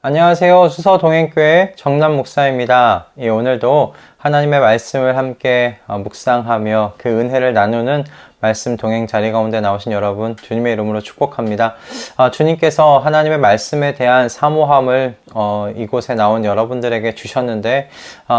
안녕하세요. 수서동행교회 정남 목사입니다. 오늘도 하나님의 말씀을 함께 묵상하며 그 은혜를 나누는 말씀 동행 자리 가운데 나오신 여러분 주님의 이름으로 축복합니다. 주님께서 하나님의 말씀에 대한 사모함을 이곳에 나온 여러분들에게 주셨는데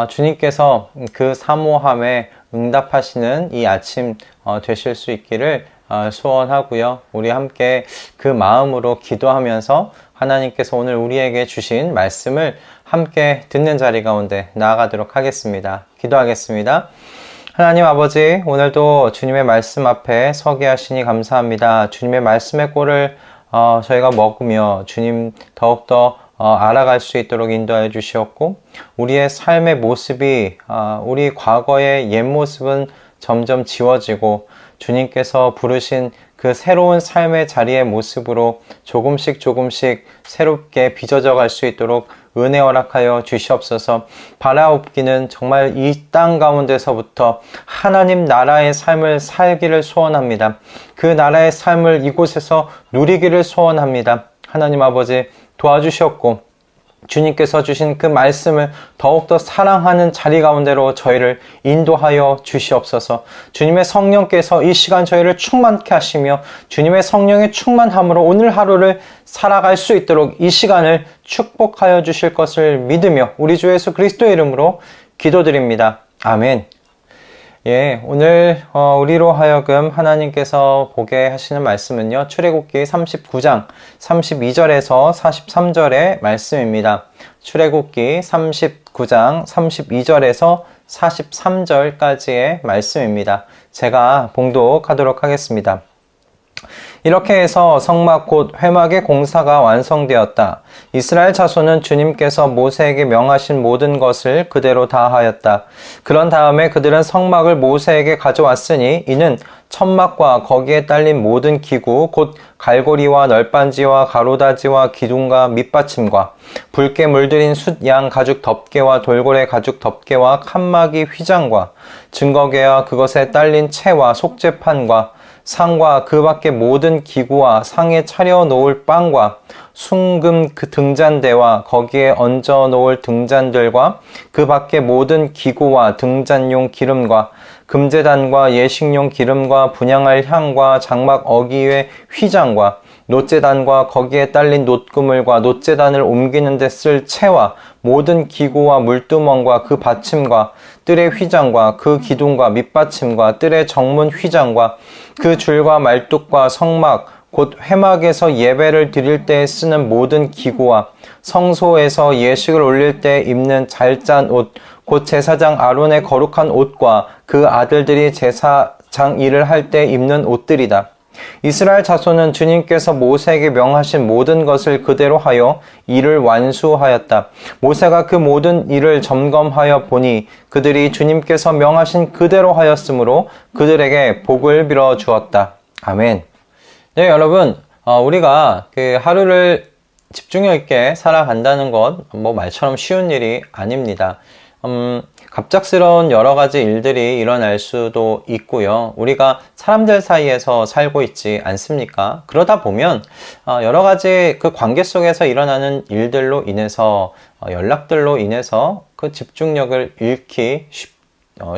주님께서 그 사모함에 응답하시는 이 아침 되실 수 있기를 소원하고요. 우리 함께 그 마음으로 기도하면서 하나님께서 오늘 우리에게 주신 말씀을 함께 듣는 자리 가운데 나아가도록 하겠습니다. 기도하겠습니다. 하나님 아버지, 오늘도 주님의 말씀 앞에 서게 하시니 감사합니다. 주님의 말씀의 꼴을 저희가 먹으며 주님 더욱더 알아갈 수 있도록 인도하여 주시었고, 우리의 삶의 모습이 우리 과거의 옛 모습은 점점 지워지고 주님께서 부르신 그 새로운 삶의 자리의 모습으로 조금씩 새롭게 빚어져 갈 수 있도록 은혜 허락하여 주시옵소서. 바라옵기는 정말 이 땅 가운데서부터 하나님 나라의 삶을 살기를 소원합니다. 그 나라의 삶을 이곳에서 누리기를 소원합니다. 하나님 아버지 도와주셨고 주님께서 주신 그 말씀을 더욱더 사랑하는 자리 가운데로 저희를 인도하여 주시옵소서. 주님의 성령께서 이 시간 저희를 충만케 하시며 주님의 성령의 충만함으로 오늘 하루를 살아갈 수 있도록 이 시간을 축복하여 주실 것을 믿으며 우리 주 예수 그리스도의 이름으로 기도드립니다. 아멘. 오늘 우리로 하여금 하나님께서 보게 하시는 말씀은요, 출애굽기 39장 32절에서 43절의 말씀입니다. 출애굽기 39장 32절에서 43절까지의 말씀입니다. 제가 봉독하도록 하겠습니다. 이렇게 해서 성막 곧 회막의 공사가 완성되었다. 이스라엘 자손은 주님께서 모세에게 명하신 모든 것을 그대로 다 하였다. 그런 다음에 그들은 성막을 모세에게 가져왔으니 이는 천막과 거기에 딸린 모든 기구 곧 갈고리와 널빤지와 가로다지와 기둥과 밑받침과 붉게 물들인 숫양 가죽 덮개와 돌고래 가죽 덮개와 칸막이 휘장과 증거계와 그것에 딸린 채와 속죄판과 상과 그 밖의 모든 기구와 상에 차려 놓을 빵과 순금 그 등잔대와 거기에 얹어 놓을 등잔들과 그 밖의 모든 기구와 등잔용 기름과 금제단과 예식용 기름과 분향할 향과 장막 어기의 휘장과 놋제단과 거기에 딸린 놋그물과 놋제단을 옮기는 데 쓸 채와 모든 기구와 물두멍과 그 받침과 뜰의 휘장과 그 기둥과 밑받침과 뜰의 정문 휘장과 그 줄과 말뚝과 성막 곧 회막에서 예배를 드릴 때 쓰는 모든 기구와 성소에서 예식을 올릴 때 입는 잘 짠 옷 곧 제사장 아론의 거룩한 옷과 그 아들들이 제사장 일을 할 때 입는 옷들이다. 이스라엘 자손은 주님께서 모세에게 명하신 모든 것을 그대로 하여 일을 완수하였다. 모세가 그 모든 일을 점검하여 보니 그들이 주님께서 명하신 그대로 하였으므로 그들에게 복을 빌어 주었다. 아멘. 네, 여러분, 우리가 그 하루를 집중력 있게 살아간다는 것, 말처럼 쉬운 일이 아닙니다. 갑작스러운 여러 가지 일들이 일어날 수도 있고요. 우리가 사람들 사이에서 살고 있지 않습니까? 그러다 보면 여러 가지 그 관계 속에서 일어나는 일들로 인해서 연락들로 인해서 그 집중력을 잃기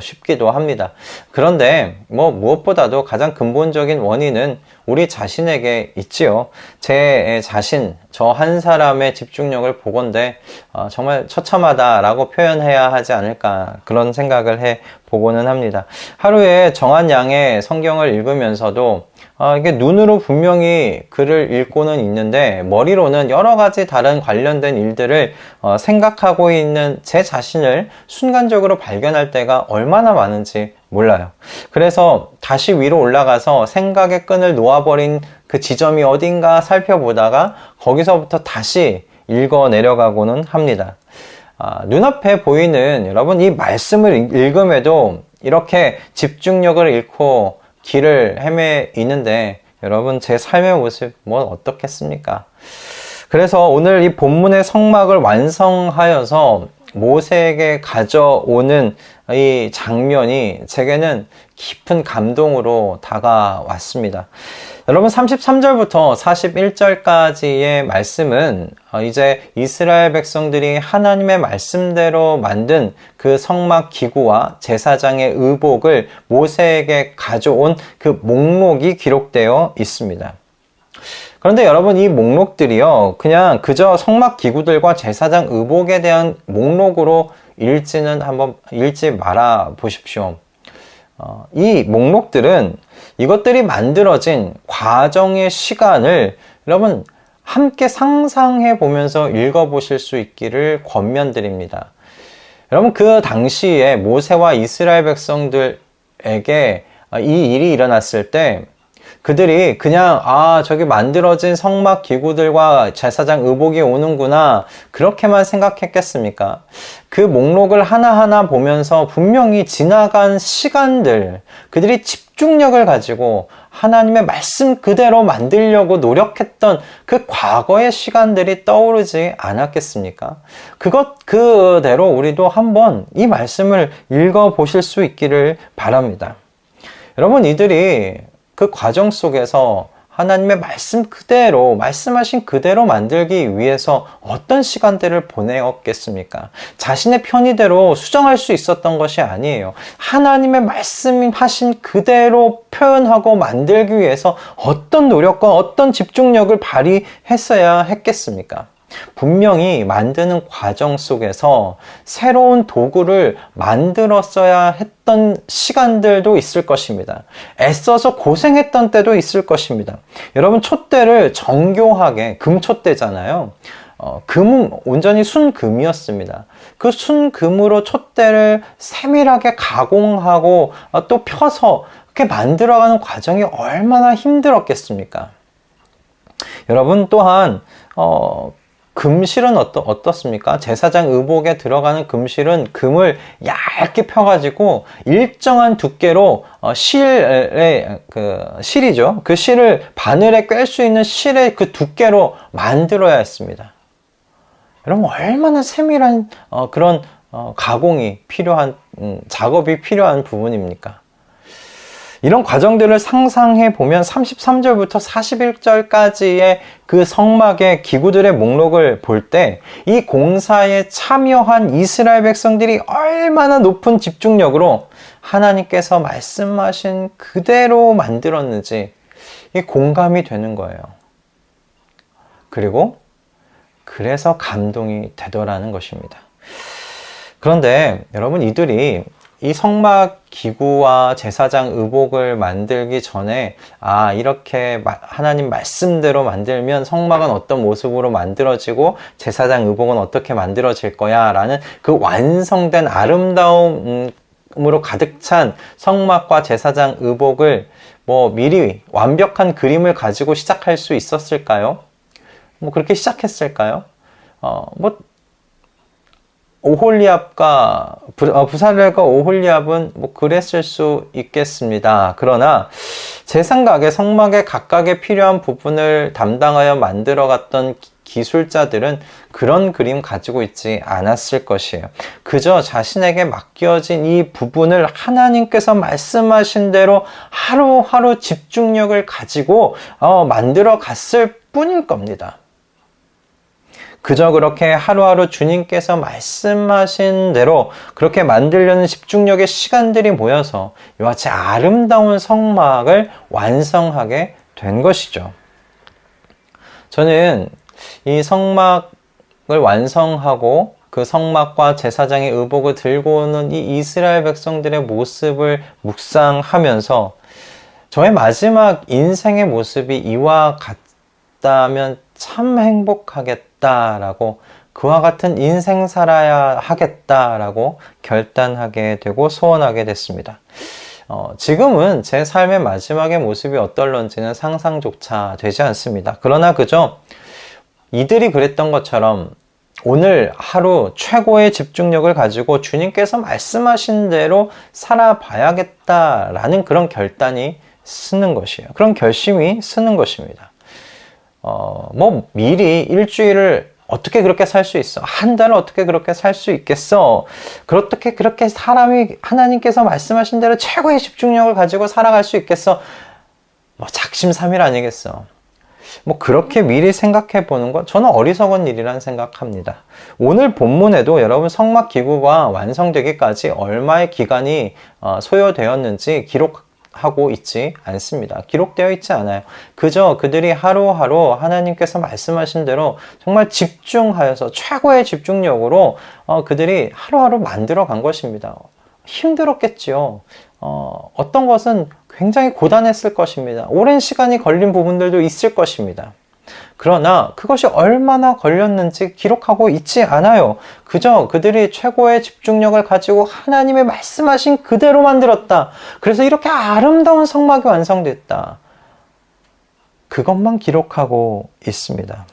쉽기도 합니다. 그런데 무엇보다도 가장 근본적인 원인은 우리 자신에게 있지요. 제 자신, 저 한 사람의 집중력을 보건대 정말 처참하다라고 표현해야 하지 않을까, 그런 생각을 해 보고는 합니다. 하루에 정한 양의 성경을 읽으면서도 이게 눈으로 분명히 글을 읽고는 있는데 머리로는 여러 가지 다른 관련된 일들을 생각하고 있는 제 자신을 순간적으로 발견할 때가 얼마나 많은지 몰라요. 그래서 다시 위로 올라가서 생각의 끈을 놓아버린 그 지점이 어딘가 살펴보다가 거기서부터 다시 읽어 내려가고는 합니다. 눈앞에 보이는 여러분 이 말씀을 읽음에도 이렇게 집중력을 잃고 길을 헤매이는데 여러분 제 삶의 모습 어떻겠습니까? 그래서 오늘 이 본문의 성막을 완성하여서 모세에게 가져오는 이 장면이 제게는 깊은 감동으로 다가왔습니다. 여러분 33절부터 41절까지의 말씀은 이제 이스라엘 백성들이 하나님의 말씀대로 만든 그 성막 기구와 제사장의 의복을 모세에게 가져온 그 목록이 기록되어 있습니다. 그런데 여러분 이 목록들이요 그냥 그저 성막 기구들과 제사장 의복에 대한 목록으로 읽지 말아 보십시오. 이 목록들은 이것들이 만들어진 과정의 시간을 여러분 함께 상상해 보면서 읽어보실 수 있기를 권면드립니다. 여러분 그 당시에 모세와 이스라엘 백성들에게 이 일이 일어났을 때 그들이 그냥 저기 만들어진 성막 기구들과 제사장 의복이 오는구나 그렇게만 생각했겠습니까? 그 목록을 하나하나 보면서 분명히 지나간 시간들 그들이 집중력을 가지고 하나님의 말씀 그대로 만들려고 노력했던 그 과거의 시간들이 떠오르지 않았겠습니까? 그대로 우리도 한번 이 말씀을 읽어보실 수 있기를 바랍니다. 여러분 이들이 그 과정 속에서 하나님의 말씀 그대로, 말씀하신 그대로 만들기 위해서 어떤 시간들을 보내었겠습니까? 자신의 편의대로 수정할 수 있었던 것이 아니에요. 하나님의 말씀하신 그대로 표현하고 만들기 위해서 어떤 노력과 어떤 집중력을 발휘했어야 했겠습니까? 분명히 만드는 과정 속에서 새로운 도구를 만들었어야 했던 시간들도 있을 것입니다. 애써서 고생했던 때도 있을 것입니다. 여러분 촛대를 정교하게, 금촛대잖아요. 금은 온전히 순금이었습니다. 그 순금으로 촛대를 세밀하게 가공하고 또 펴서 이렇게 만들어가는 과정이 얼마나 힘들었겠습니까? 여러분 또한 금실은 어떻습니까? 제사장 의복에 들어가는 금실은 금을 얇게 펴가지고 일정한 두께로 실이죠. 그 실을 바늘에 꿰 수 있는 실의 그 두께로 만들어야 했습니다. 여러분 얼마나 세밀한 그런 가공이 필요한 작업이 필요한 부분입니까? 이런 과정들을 상상해 보면 33절부터 41절까지의 그 성막의 기구들의 목록을 볼 때 이 공사에 참여한 이스라엘 백성들이 얼마나 높은 집중력으로 하나님께서 말씀하신 그대로 만들었는지 공감이 되는 거예요. 그리고 그래서 감동이 되더라는 것입니다. 그런데 여러분 이들이 이 성막 기구와 제사장 의복을 만들기 전에 이렇게 하나님 말씀대로 만들면 성막은 어떤 모습으로 만들어지고 제사장 의복은 어떻게 만들어질 거야 라는 그 완성된 아름다움으로 가득 찬 성막과 제사장 의복을 미리 완벽한 그림을 가지고 시작할 수 있었을까요? 그렇게 시작했을까요? 오홀리압과 부살렐과 오홀리압은 그랬을 수 있겠습니다. 그러나 제3각의 성막의 각각의 필요한 부분을 담당하여 만들어갔던 기술자들은 그런 그림 가지고 있지 않았을 것이에요. 그저 자신에게 맡겨진 이 부분을 하나님께서 말씀하신 대로 하루하루 집중력을 가지고 만들어 갔을 뿐일 겁니다. 그저 그렇게 하루하루 주님께서 말씀하신 대로 그렇게 만들려는 집중력의 시간들이 모여서 이와 같이 아름다운 성막을 완성하게 된 것이죠. 저는 이 성막을 완성하고 그 성막과 제사장의 의복을 들고 오는 이 이스라엘 백성들의 모습을 묵상하면서 저의 마지막 인생의 모습이 이와 같다면 참 행복하겠다라고 그와 같은 인생 살아야 하겠다라고 결단하게 되고 소원하게 됐습니다. 지금은 제 삶의 마지막의 모습이 어떨런지는 상상조차 되지 않습니다. 그러나 그저 이들이 그랬던 것처럼 오늘 하루 최고의 집중력을 가지고 주님께서 말씀하신 대로 살아봐야겠다라는 그런 결단이 쓰는 것이에요. 그런 결심이 쓰는 것입니다. 미리 일주일을 어떻게 그렇게 살 수 있어? 한 달을 어떻게 그렇게 살 수 있겠어? 그렇게 사람이 하나님께서 말씀하신 대로 최고의 집중력을 가지고 살아갈 수 있겠어? 뭐 작심삼일 아니겠어. 뭐 그렇게 미리 생각해 보는 건 저는 어리석은 일이란 생각합니다. 오늘 본문에도 여러분 성막 기구가 완성되기까지 얼마의 기간이 소요되었는지 기록하고 있지 않습니다. 기록되어 있지 않아요. 그저 그들이 하루하루 하나님께서 말씀하신 대로 정말 집중하여서 최고의 집중력으로 그들이 하루하루 만들어 간 것입니다. 힘들었겠지요. 어떤 것은 굉장히 고단했을 것입니다. 오랜 시간이 걸린 부분들도 있을 것입니다. 그러나 그것이 얼마나 걸렸는지 기록하고 있지 않아요. 그저 그들이 최고의 집중력을 가지고 하나님의 말씀하신 그대로 만들었다. 그래서 이렇게 아름다운 성막이 완성됐다. 그것만 기록하고 있습니다.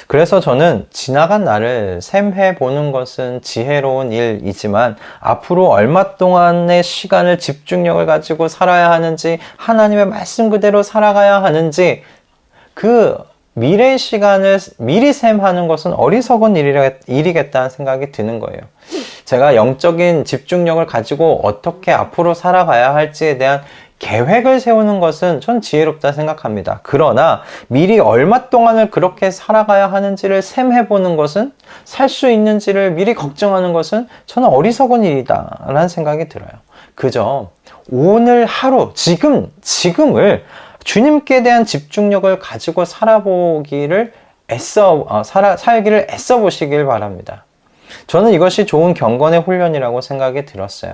그래서 저는 지나간 날을 샘해 보는 것은 지혜로운 일이지만 앞으로 얼마 동안의 시간을 집중력을 가지고 살아야 하는지, 하나님의 말씀 그대로 살아가야 하는지, 그 미래의 시간을 미리 샘하는 것은 어리석은 일이겠다는 생각이 드는 거예요. 제가 영적인 집중력을 가지고 어떻게 앞으로 살아가야 할지에 대한 계획을 세우는 것은 전 지혜롭다 생각합니다. 그러나 미리 얼마 동안을 그렇게 살아가야 하는지를 셈해보는 것은, 살 수 있는지를 미리 걱정하는 것은 저는 어리석은 일이다 라는 생각이 들어요. 그저 오늘 하루, 지금을 주님께 대한 집중력을 가지고 살기를 애써 보시길 바랍니다. 저는 이것이 좋은 경건의 훈련이라고 생각이 들었어요.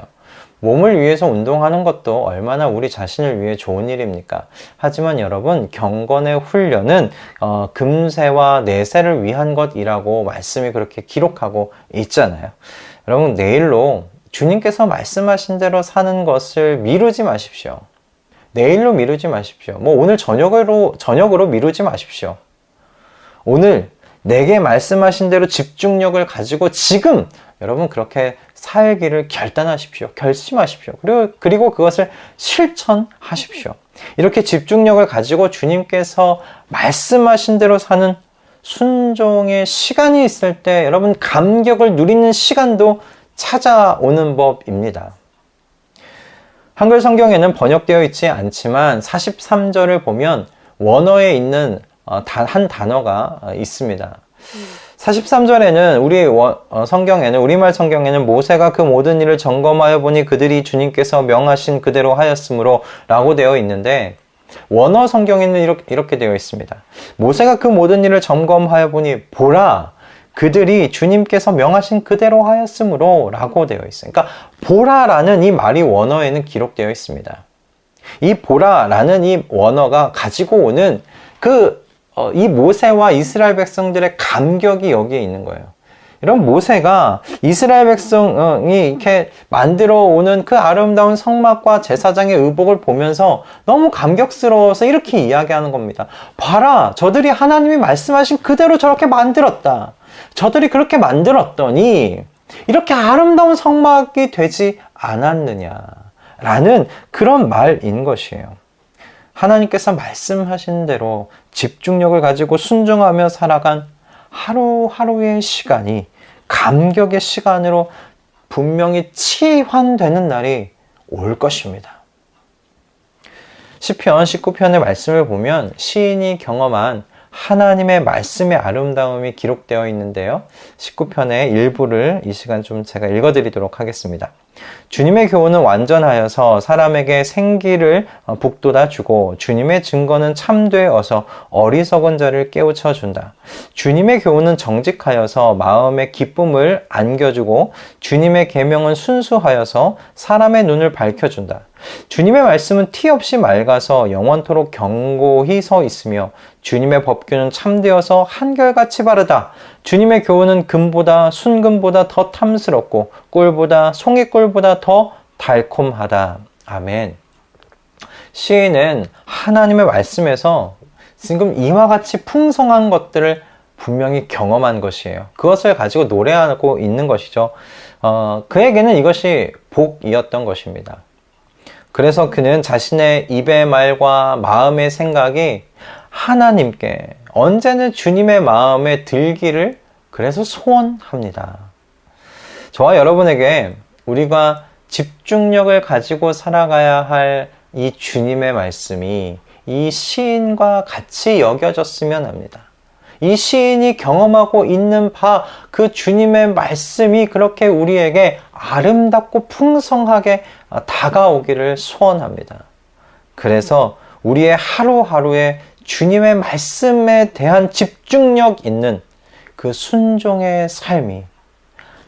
몸을 위해서 운동하는 것도 얼마나 우리 자신을 위해 좋은 일입니까? 하지만 여러분, 경건의 훈련은 금세와 내세를 위한 것이라고 말씀이 그렇게 기록하고 있잖아요. 여러분, 내일로 주님께서 말씀하신 대로 사는 것을 미루지 마십시오. 내일로 미루지 마십시오. 뭐 오늘 저녁으로 미루지 마십시오. 오늘 내게 말씀하신 대로 집중력을 가지고 지금 여러분 그렇게 살기를 결심하십시오. 그리고 그것을 실천하십시오. 이렇게 집중력을 가지고 주님께서 말씀하신 대로 사는 순종의 시간이 있을 때 여러분 감격을 누리는 시간도 찾아오는 법입니다. 한글 성경에는 번역되어 있지 않지만 43절을 보면 원어에 있는 한 단어가 있습니다. 43절에는 우리말 성경에는 모세가 그 모든 일을 점검하여 보니 그들이 주님께서 명하신 그대로 하였으므로 라고 되어 있는데, 원어 성경에는 이렇게 되어 있습니다. 모세가 그 모든 일을 점검하여 보니 보라, 그들이 주님께서 명하신 그대로 하였으므로 라고 되어 있어요. 그러니까 보라라는 이 말이 원어에는 기록되어 있습니다. 이 보라라는 이 원어가 가지고 오는 이 모세와 이스라엘 백성들의 감격이 여기에 있는 거예요. 이런 모세가 이스라엘 백성이 이렇게 만들어 오는 그 아름다운 성막과 제사장의 의복을 보면서 너무 감격스러워서 이렇게 이야기하는 겁니다. 봐라, 저들이 하나님이 말씀하신 그대로 저렇게 만들었다. 저들이 그렇게 만들었더니 이렇게 아름다운 성막이 되지 않았느냐라는 그런 말인 것이에요. 하나님께서 말씀하신 대로 집중력을 가지고 순종하며 살아간 하루하루의 시간이 감격의 시간으로 분명히 치환되는 날이 올 것입니다. 시편 19편의 말씀을 보면 시인이 경험한 하나님의 말씀의 아름다움이 기록되어 있는데요. 19편의 일부를 이 시간 좀 제가 읽어드리도록 하겠습니다. 주님의 교훈은 완전하여서 사람에게 생기를 북돋아 주고 주님의 증거는 참되어서 어리석은 자를 깨우쳐 준다. 주님의 교훈은 정직하여서 마음의 기쁨을 안겨주고 주님의 계명은 순수하여서 사람의 눈을 밝혀준다. 주님의 말씀은 티 없이 맑아서 영원토록 견고히 서 있으며 주님의 법규는 참되어서 한결같이 바르다. 주님의 교훈은 금보다 순금보다 더 탐스럽고 꿀보다 송이꿀보다 더 달콤하다. 아멘. 시인은 하나님의 말씀에서 지금 이와 같이 풍성한 것들을 분명히 경험한 것이에요. 그것을 가지고 노래하고 있는 것이죠. 그에게는 이것이 복이었던 것입니다. 그래서 그는 자신의 입의 말과 마음의 생각이 하나님께 언제는 주님의 마음에 들기를 그래서 소원합니다. 저와 여러분에게 우리가 집중력을 가지고 살아가야 할 이 주님의 말씀이 이 시인과 같이 여겨졌으면 합니다. 이 시인이 경험하고 있는 바 그 주님의 말씀이 그렇게 우리에게 아름답고 풍성하게 다가오기를 소원합니다. 그래서 우리의 하루하루에 주님의 말씀에 대한 집중력 있는 그 순종의 삶이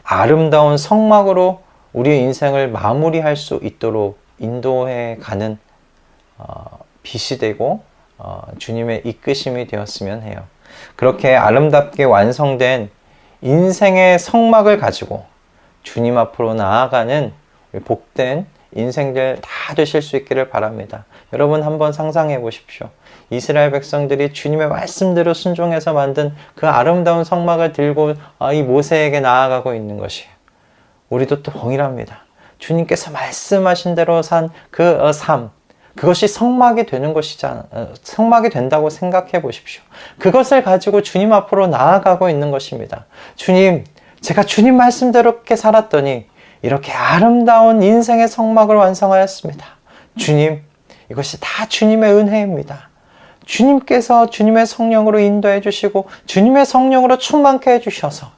아름다운 성막으로 우리의 인생을 마무리할 수 있도록 인도해 가는 빛이 되고 주님의 이끄심이 되었으면 해요. 그렇게 아름답게 완성된 인생의 성막을 가지고 주님 앞으로 나아가는 복된 인생들 다 되실 수 있기를 바랍니다. 여러분 한번 상상해 보십시오. 이스라엘 백성들이 주님의 말씀대로 순종해서 만든 그 아름다운 성막을 들고 이 모세에게 나아가고 있는 것이에요. 우리도 또 동일합니다. 주님께서 말씀하신 대로 산 그 삶, 그것이 성막이 되는 성막이 된다고 생각해 보십시오. 그것을 가지고 주님 앞으로 나아가고 있는 것입니다. 주님, 제가 주님 말씀대로 이렇게 살았더니 이렇게 아름다운 인생의 성막을 완성하였습니다. 주님, 이것이 다 주님의 은혜입니다. 주님께서 주님의 성령으로 인도해 주시고 주님의 성령으로 충만케 해주셔서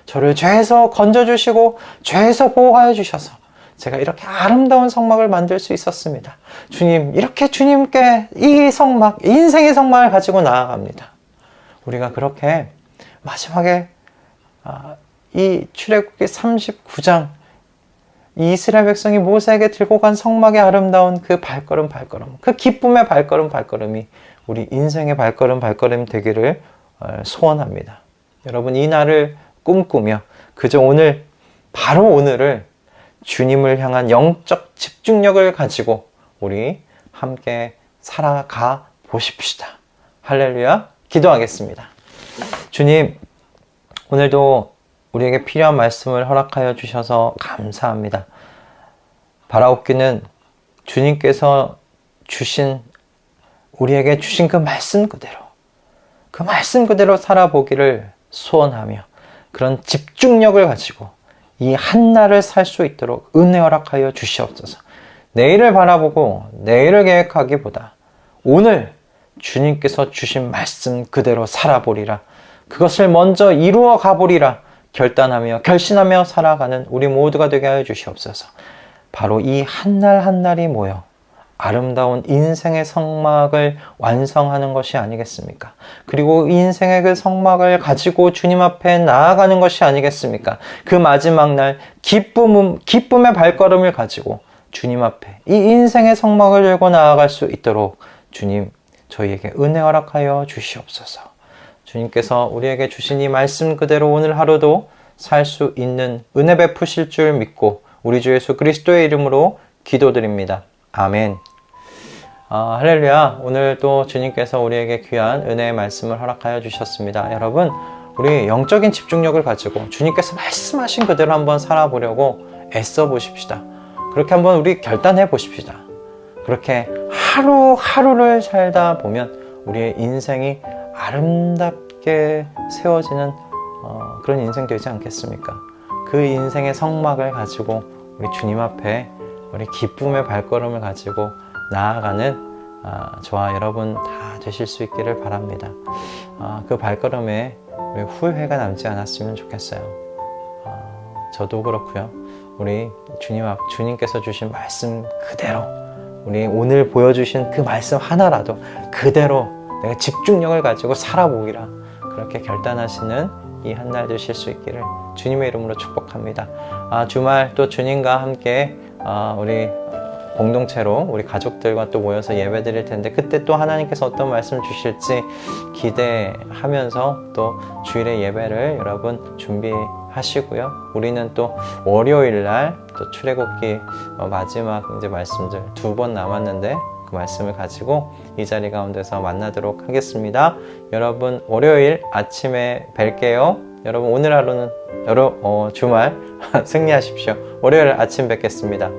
저를 죄에서 건져주시고 죄에서 보호하여 주셔서 제가 이렇게 아름다운 성막을 만들 수 있었습니다. 주님, 이렇게 주님께 이 성막, 인생의 성막을 가지고 나아갑니다. 우리가 그렇게 마지막에 이 출애굽기 39장 이스라엘 백성이 모세에게 들고 간 성막의 아름다운 그 발걸음, 그 기쁨의 발걸음이 우리 인생의 발걸음 되기를 소원합니다. 여러분, 이 날을 꿈꾸며 그저 오늘, 바로 오늘을 주님을 향한 영적 집중력을 가지고 우리 함께 살아가 보십시다. 할렐루야. 기도하겠습니다. 주님, 오늘도 우리에게 필요한 말씀을 허락하여 주셔서 감사합니다. 바라옵기는 주님께서 우리에게 주신 그 말씀 그대로 살아보기를 소원하며 그런 집중력을 가지고 이 한날을 살 수 있도록 은혜 허락하여 주시옵소서. 내일을 바라보고 내일을 계획하기보다 오늘 주님께서 주신 말씀 그대로 살아보리라. 그것을 먼저 이루어 가보리라. 결단하며 결심하며 살아가는 우리 모두가 되게 하여 주시옵소서. 바로 이 한날 한날이 모여 아름다운 인생의 성막을 완성하는 것이 아니겠습니까? 그리고 인생의 그 성막을 가지고 주님 앞에 나아가는 것이 아니겠습니까? 그 마지막 날 기쁨의 발걸음을 가지고 주님 앞에 이 인생의 성막을 들고 나아갈 수 있도록 주님, 저희에게 은혜 허락하여 주시옵소서. 주님께서 우리에게 주신 이 말씀 그대로 오늘 하루도 살 수 있는 은혜 베푸실 줄 믿고 우리 주 예수 그리스도의 이름으로 기도드립니다. 아멘. 할렐루야. 오늘 또 주님께서 우리에게 귀한 은혜의 말씀을 허락하여 주셨습니다. 여러분, 우리 영적인 집중력을 가지고 주님께서 말씀하신 그대로 한번 살아보려고 애써 보십시다. 그렇게 한번 우리 결단해 보십시다. 그렇게 하루하루를 살다 보면 우리의 인생이 아름답게 세워지는 그런 인생 되지 않겠습니까? 그 인생의 성막을 가지고 우리 주님 앞에 우리 기쁨의 발걸음을 가지고 나아가는 저와 여러분 다 되실 수 있기를 바랍니다. 그 발걸음에 우리 후회가 남지 않았으면 좋겠어요. 저도 그렇고요. 우리 주님께서 주신 말씀 그대로, 우리 오늘 보여주신 그 말씀 하나라도 그대로 내가 집중력을 가지고 살아보기라, 그렇게 결단하시는 이 한날 되실 수 있기를 주님의 이름으로 축복합니다. 주말 또 주님과 함께 우리 공동체로 우리 가족들과 또 모여서 예배 드릴 텐데, 그때 또 하나님께서 어떤 말씀 주실지 기대하면서 또 주일의 예배를 여러분 준비하시고요. 우리는 또 월요일 날 또 출애굽기 마지막 이제 말씀들 2번 남았는데 그 말씀을 가지고 이 자리 가운데서 만나도록 하겠습니다. 여러분 월요일 아침에 뵐게요. 여러분 오늘 하루는 주말 승리하십시오. 월요일 아침 뵙겠습니다.